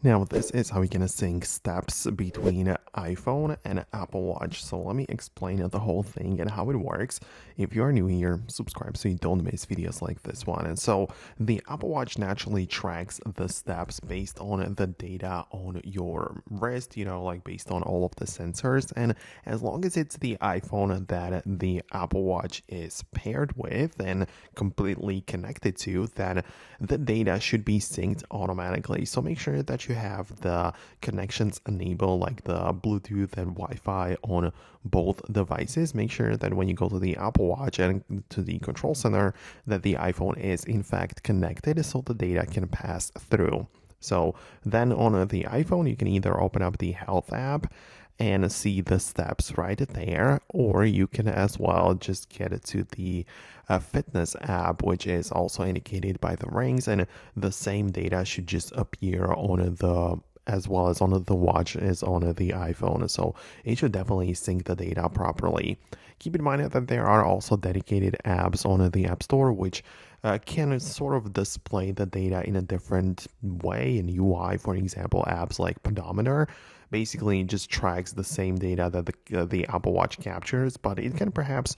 Now, this is how you can sync steps between iPhone and Apple Watch. So let me explain the whole thing and how it works. If you are new here, subscribe so you don't miss videos like this one. And so the Apple Watch naturally tracks the steps based on the data on your wrist, like based on all of the sensors. And as long as it's the iPhone that the Apple Watch is paired with and completely connected to, then the data should be synced automatically. So make sure that you have the connections enabled, like the Bluetooth and Wi-Fi on both devices. Make sure that when you go to the Apple Watch and to the control center, that the iPhone is in fact connected so the data can pass through. So then on the iPhone, you can either open up the Health app and see the steps right there, or you can as well just get it to the fitness app, which is also indicated by the rings, and the same data should just appear on the as well as on the watch is on the iPhone. So it should definitely sync the data properly. Keep in mind that there are also dedicated apps on the App Store which can sort of display the data in a different way in UI. For example, apps like Pedometer basically just tracks the same data that the Apple Watch captures, but it can perhaps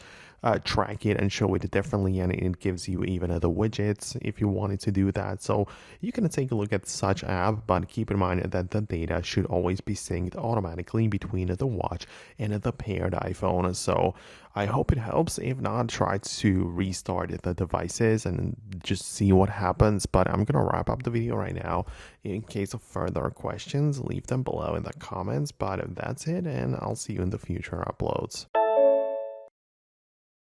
track it and show it differently, and it gives you even the widgets if you wanted to do that. So you can take a look at such app, but keep in mind that the data should always be synced automatically between the watch and the paired iPhone. So I hope it helps. If not, try to restart the devices and just see what happens. But I'm gonna wrap up the video right now. In case of further questions, leave them below in the comments. But that's it, and I'll see you in the future uploads.